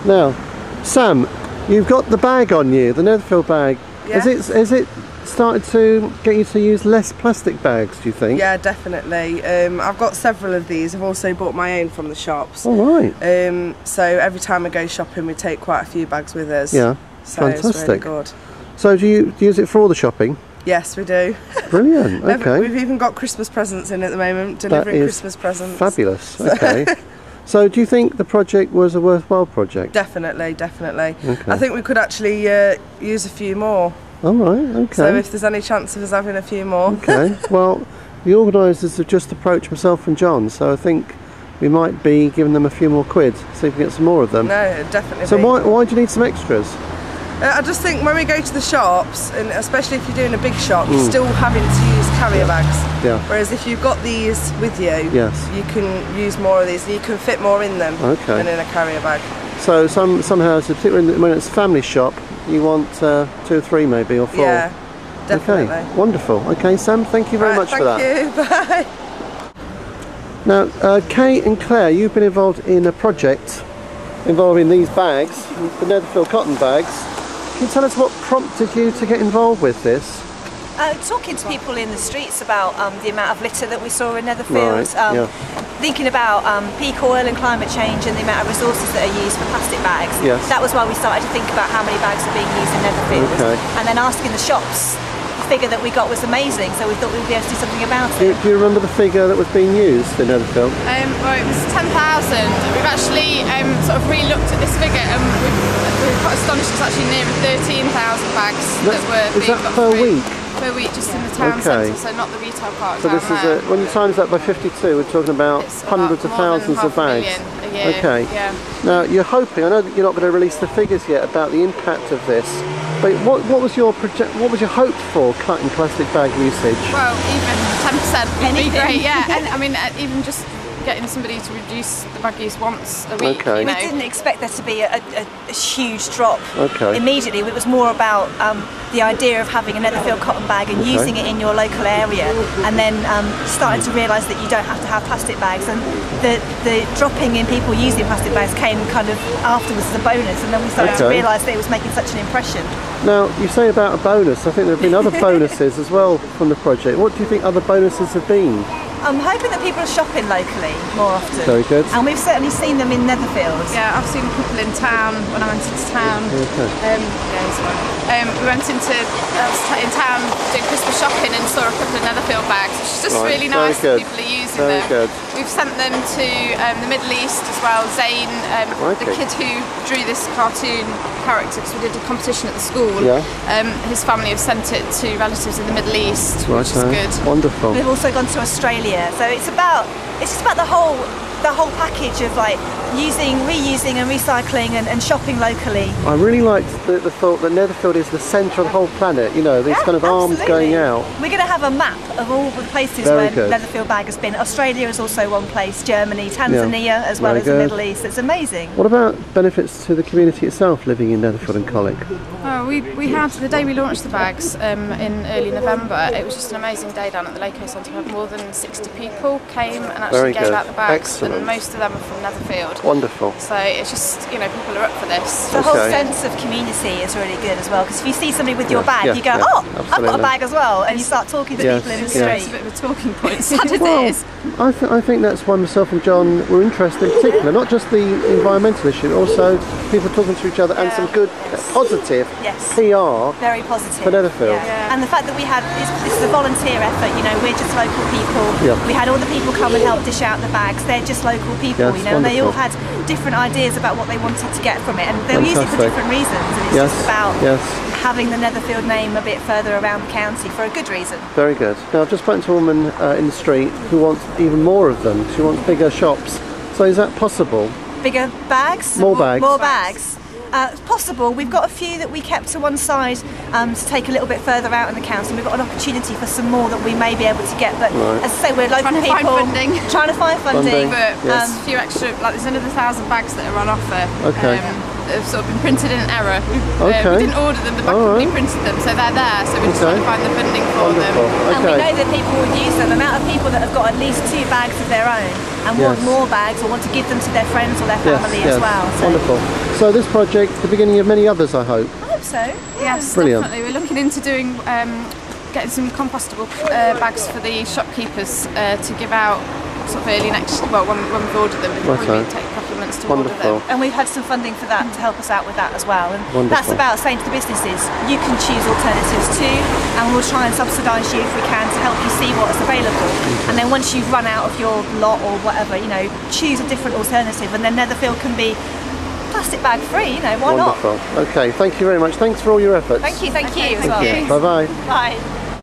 Now, Sam, you've got the bag on you, the Netherfield bag. Yeah. Has it started to get you to use less plastic bags, do you think? Yeah, definitely. I've got several of these. I've also bought my own from the shops. All right. So every time I go shopping, we take quite a few bags with us. Yeah, so fantastic. It's really good. So do you use it for all the shopping? Yes, we do. Brilliant, okay. We've even got Christmas presents in at the moment, delivering Christmas presents. Fabulous, okay. So do you think the project was a worthwhile project? Definitely, definitely. Okay. I think we could actually use a few more. All right, okay. So if there's any chance of us having a few more. Okay, well, the organisers have just approached myself and John, so I think we might be giving them a few more quid, see if we can get some more of them. No, definitely. So why do you need some extras? I just think when we go to the shops, and especially if you're doing a big shop, you're still having to use carrier bags. Yeah. Whereas if you've got these with you, Yes. you can use more of these, and you can fit more in them than in a carrier bag. So some houses, particularly when it's a family shop, you want 2 or 3 maybe, or 4. Yeah, definitely. Okay, wonderful. Okay, Sam, thank you very much for that. Thank you, bye. Now, Kay and Claire, you've been involved in a project involving these bags, the Netherfield cotton bags. Can you tell us what prompted you to get involved with this? Talking to people in the streets about the amount of litter that we saw in Netherfield, thinking about peak oil and climate change and the amount of resources that are used for plastic bags. Yes. That was why we started to think about how many bags are being used in Netherfield. Okay. And then asking the shops, the figure that we got was amazing, so we thought we'd be able to do something about it. Do you remember the figure that was being used in Netherfield? Well, it was 10,000. We've actually sort of re-looked at this figure, and we're quite astonished it's actually nearer 13,000 bags that were being got per through. week? Per week, just in the town centre, so not the retail part. So this is when you times that by 52, we're talking about hundreds of thousands of bags. A year, okay. Yeah. Now you're hoping. I know that you're not going to release the figures yet about the impact of this, but what was your hope for cutting plastic bag usage? Well, even 10% would be great. Yeah, and I mean even just getting somebody to reduce the bag use once a week. Okay. We didn't expect there to be a huge drop immediately. It was more about the idea of having a Netherfield cotton bag and using it in your local area, and then starting to realise that you don't have to have plastic bags, and the dropping in people using plastic bags came kind of afterwards as a bonus, and then we started to realise that it was making such an impression. Now you say about a bonus, I think there have been other bonuses as well from the project. What do you think other bonuses have been? I'm hoping that people are shopping locally more often. Very good. And we've certainly seen them in Netherfield. Yeah, I've seen people in town when I went into town. Okay. We went into in town doing Christmas shopping and saw a couple of Netherfield bags, which is just really nice that people are using them. Good. We've sent them to the Middle East as well. Zane, the kid who drew this cartoon character, because we did a competition at the school, his family have sent it to relatives in the Middle East, which is good. Wonderful. We've also gone to Australia, so it's just about the whole package of like reusing and recycling and shopping locally. I really liked the thought that Netherfield is the centre of the whole planet, you know, these kind of arms going out. We're going to have a map of all the places where Netherfield bag has been. Australia is also one place, Germany, Tanzania, as well as the Middle East. It's amazing. What about benefits to the community itself living in Netherfield and Colic? Oh, we had, the day we launched the bags in early November, it was just an amazing day down at the Laco Centre. We had more than 60 people came and actually gave out the bags. Excellent. And most of them are from Netherfield. Wonderful. So it's just, you know, people are up for this. The whole sense of community is really good as well, because if you see somebody with your bag, you go, oh, absolutely. I've got a bag as well, and you start talking to people in the street. It's a bit of a talking point, sad as it is. I think that's why myself and John were interested in particular, not just the environmental issue, also people talking to each other and some good, positive PR. Very positive. For Netherfield. Yeah. And the fact that we had, this is a volunteer effort, you know, we're just local people. We had all the people come and help dish out the bags. They're just local people, you know, and they all had different ideas about what they wanted to get from it, and they'll use it for different reasons, and it's just about having the Netherfield name a bit further around the county for a good reason. Very good. Now I've just spoken to a woman in the street who wants even more of them. She wants bigger shops. So is that possible? Bigger bags? More bags? More bags. Possible. We've got a few that we kept to one side to take a little bit further out in the county. We've got an opportunity for some more that we may be able to get, but as I say, we're local people trying to find funding. But there's a few extra, like there's another 1,000 bags that are on offer. have sort of been printed in error. We didn't order them, the bag company printed them, so they're there, so we're just trying to find the funding for them. And we know that people would use them. The amount of people that have got at least 2 bags of their own and want more bags or want to give them to their friends or their family as well. So. Wonderful. So this project, the beginning of many others, I hope. I hope so. Yes, brilliant. Definitely. We're looking into doing getting some compostable bags for the shopkeepers to give out sort of early next, well, when we've ordered them, it'll probably take a couple of months to order them. And we've had some funding for that to help us out with that as well. And that's about saying to the businesses, you can choose alternatives too, and we'll try and subsidise you if we can to help you see what's available. And then once you've run out of your lot or whatever, you know, choose a different alternative, and then Netherfield can be plastic bag free, you know, why not? Okay, thank you very much. Thanks for all your efforts. Thank you as well. Bye-bye. Bye.